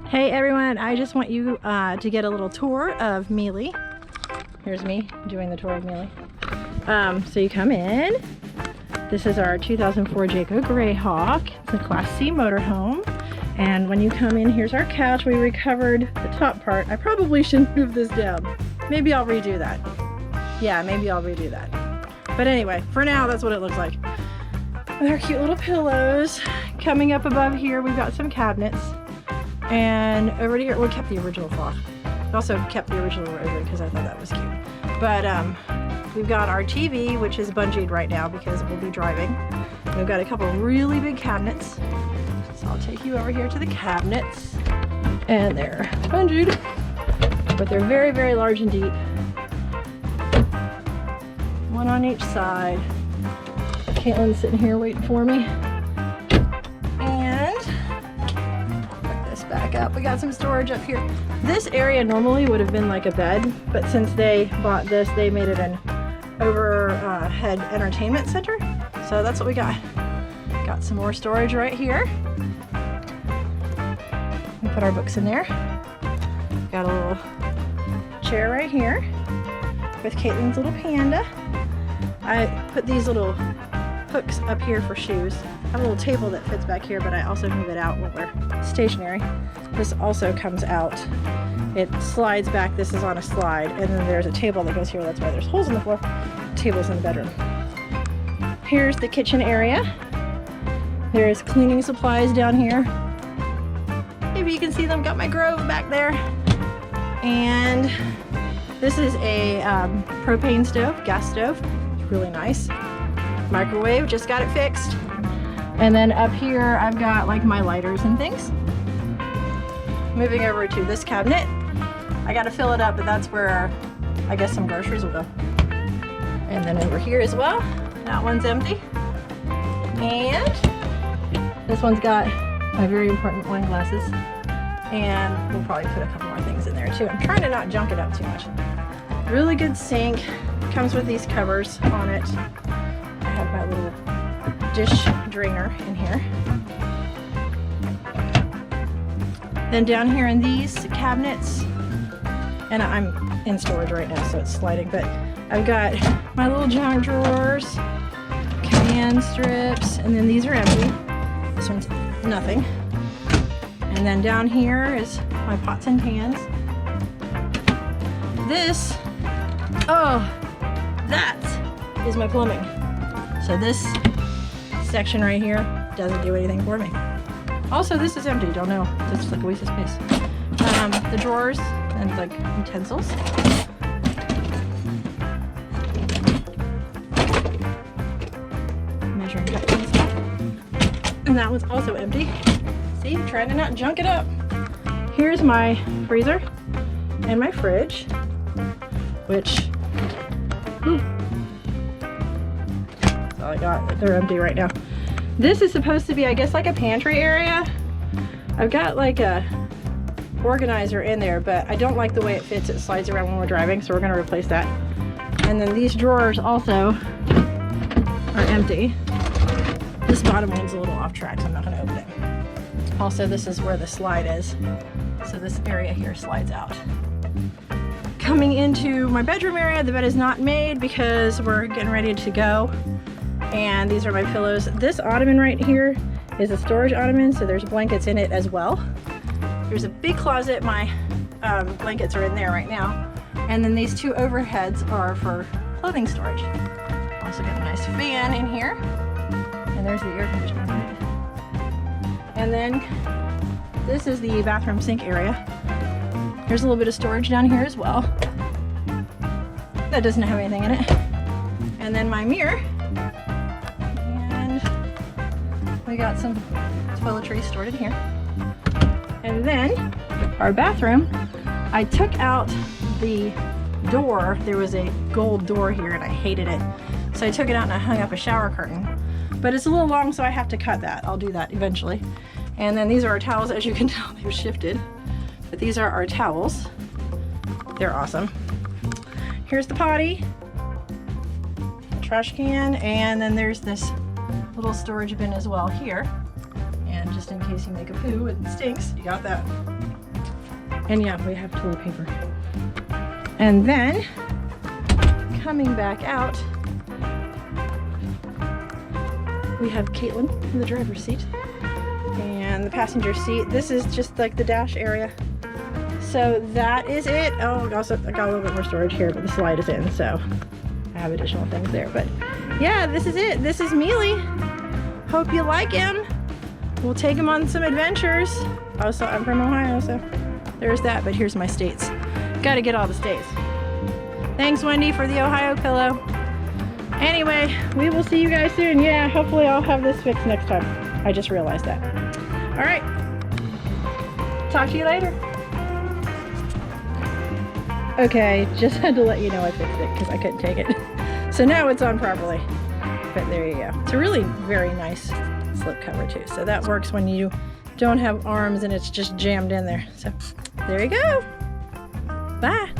Hey everyone, I just want you to get a little tour of Meili. Here's me doing the tour of Meili. So you come in. This is our 2004 Jayco Greyhawk. It's a Class C motorhome. And when you come in, here's our couch. We recovered the top part. I probably shouldn't move this down. Maybe I'll redo that. Yeah, maybe I'll redo that. But anyway, for now, that's what it looks like. With our cute little pillows. Coming up above here, we've got some cabinets. And over here, we kept the original cloth. We also kept the original ribbon because I thought that was cute. But we've got our TV, which is bungeed right now because we'll be driving. We've got a couple really big cabinets. So I'll take you over here to the cabinets. And they're bungeed, but they're very, very large and deep. One on each side. Caitlin's sitting here waiting for me. Back up. We got some storage up here. This area normally would have been like a bed, but since they bought this, they made it an overhead entertainment center. So that's what we got. Got some more storage right here. We put our books in there. Got a little chair right here with Caitlin's little panda. I put these little hooks up here for shoes. I have a little table that fits back here, but I also move it out when we're stationary. This also comes out. It slides back. This is on a slide, and then there's a table that goes here. That's why there's holes in the floor. Table's in the bedroom. Here's the kitchen area. There's cleaning supplies down here. Maybe you can see them. Got my Grove back there. And this is a propane stove, gas stove. It's really nice. Microwave, just got it fixed. And then up here, I've got like my lighters and things. Moving over to this cabinet. I gotta fill it up, but that's where I guess some groceries will go. And then over here as well, that one's empty. And this one's got my very important wine glasses. And we'll probably put a couple more things in there too. I'm trying to not junk it up too much. Really good sink. Comes with these covers on it. I have my little dish drainer in here. Then down here in these cabinets, and I'm in storage right now, so it's sliding, but I've got my little junk drawers, command strips, and then these are empty. This one's nothing. And then down here is my pots and pans. This, oh, that is my plumbing. So this section right here doesn't do anything for me. Also, this is empty. Don't know. It's just like a waste of space. The drawers and like utensils. Measuring cups and stuff. And that one's also empty. See, I'm trying to not junk it up. Here's my freezer and my fridge, which that's all I got. They're empty right now. This is supposed to be, I guess, like a pantry area. I've got like a organizer in there, but I don't like the way it fits. It slides around when we're driving, so we're gonna replace that. And then these drawers also are empty. This bottom one's a little off track, so I'm not gonna open it. Also, this is where the slide is. So this area here slides out. Coming into my bedroom area, the bed is not made because we're getting ready to go. And these are my pillows. This ottoman right here is a storage ottoman, so there's blankets in it as well. There's a big closet. My blankets are in there right now. And then these two overheads are for clothing storage. Also got a nice fan in here. And there's the air conditioner. And then this is the bathroom sink area. There's a little bit of storage down here as well. That doesn't have anything in it. And then my mirror. We got some toiletries stored in here. And then our bathroom, I took out the door. There was a gold door here and I hated it. So I took it out and I hung up a shower curtain. But it's a little long, so I have to cut that. I'll do that eventually. And then these are our towels. As you can tell, they've shifted. But these are our towels. They're awesome. Here's the potty, trash can, and then there's this little storage bin as well here. And just just in case you make a poo and it stinks. You got that. And yeah, we have toilet paper. And then coming back out, we have Caitlin in the driver's seat and the passenger seat. This is just like the dash area. So that is it. Oh, also I got a little bit more storage here, but the slide is in, so I have additional things there. But yeah, this is it. This is Meili. Hope you like him. We'll take him on some adventures. Also, I'm from Ohio, so there's that. But here's my states. Got to get all the states. Thanks, Wendy, for the Ohio pillow. Anyway, we will see you guys soon. Yeah, hopefully I'll have this fixed next time. I just realized that. All right. Talk to you later. Okay, just had to let you know I fixed it because I couldn't take it. So now it's on properly. But there you go. It's a really very nice slip cover too. So that works when you don't have arms and it's just jammed in there. So there you go. Bye.